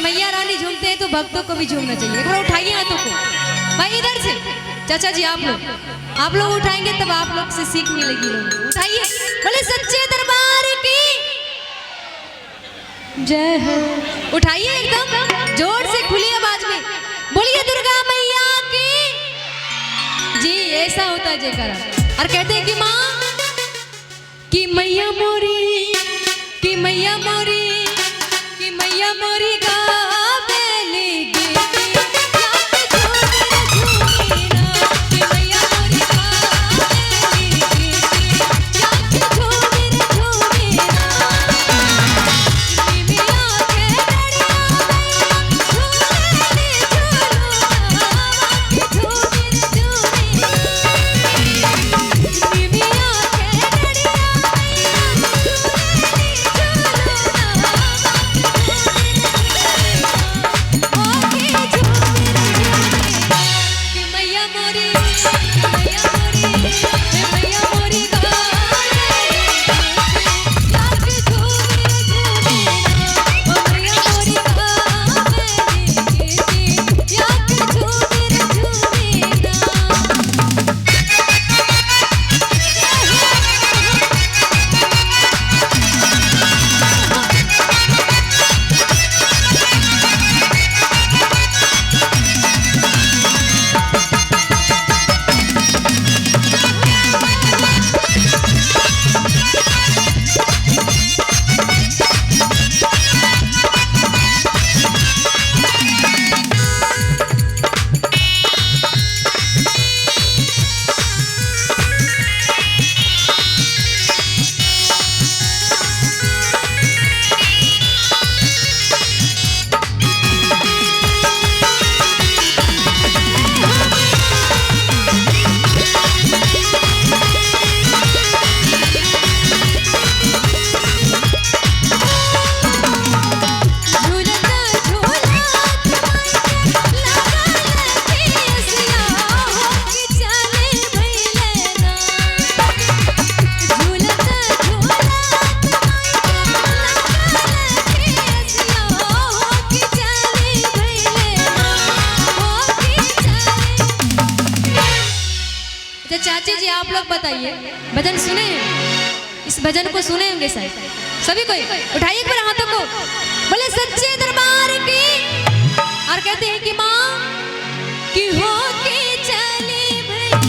मैया रानी झूमते हैं तो भक्तों को भी झूमना चाहिए। एक बार उठाइए हाथों को भाई, इधर से चाचा जी आप लोग उठाएंगे तब आप लोग से सीख मिलेगी। लोग उठाइए, बोले सच्चे दरबार की जय हो। उठाइए एकदम जोर से खुली आवाज में, बोलिए दुर्गा मैया की जी। ऐसा होता है जयकारा। और कहते हैं कि माँ कि मैया मोरी, कि मैया मोरी, कि मैया मोरी गावेली गीत याद झूमे ना, कि मैया मोरी गावेली गीत याद झूमे ना। निमिया के डरिया मैया झूले झूलना, कि झूमे ना। निमिया के डरिया चाची जी आप लोग बताइए, भजन सुने हैं? इस भजन को सुने होंगे शायद सभी कोई। उठाइए एक बार हाथों को, बोले सच्चे दरबार की। और कहते हैं कि माँ की हो के चली भैया।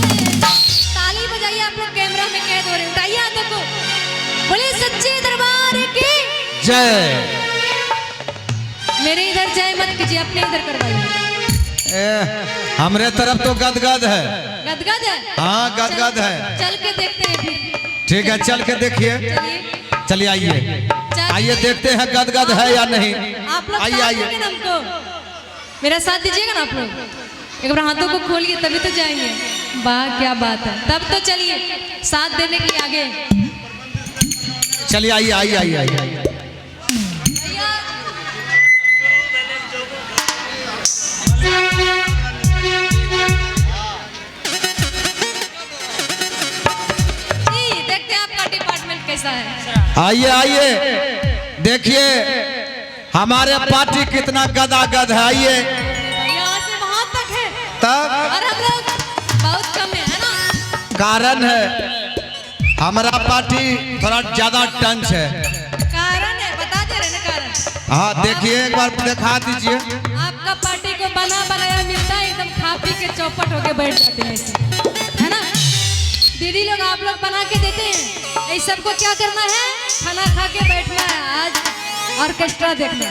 ताली बजाइए आप लोग, कैमरा में कैद हो रहे। उठाइए हाथों को, बोले सच्चे दरबार की जय। मेरे इधर जय मत कीजिए, अपने इधर करवाइए। हमरे तरफ तो गदगद है। गदगद है? हाँ गदगद है। चल के देखते हैं फिर। ठीक है चल के देखिए। चलिए आइए आइए देखते हैं गदगद है या नहीं। आप लोग आइए आइए हमको मेरा साथ दीजिएगा ना आप लोग। एक बार हाथों को खोलिए तभी तो जाएंगे। वाह क्या बात है। तब तो चलिए साथ देने के लिए आगे चलिए। आइए आइए आइए आइए। आइए आइए देखिए हमारे पार्टी कितना गदागद है। आइए यहाँ से वहाँ तक है तब, और हम लोग बहुत कम है ना। कारण है हमारा पार्टी थोड़ा ज्यादा टंच है। कारण है बता दे रहे ना कारण। हाँ देखिए एक बार दिखा दीजिए। आपका पार्टी को बना बनाया मिलता है, एकदम खा पी के चौपट होके बैठ जाते हैं है ना। दीदी लोग आप लोग बना के देते हैं। इस सबको क्या करना है, खाना खा के बैठना है, आज ऑर्केस्ट्रा देखना है।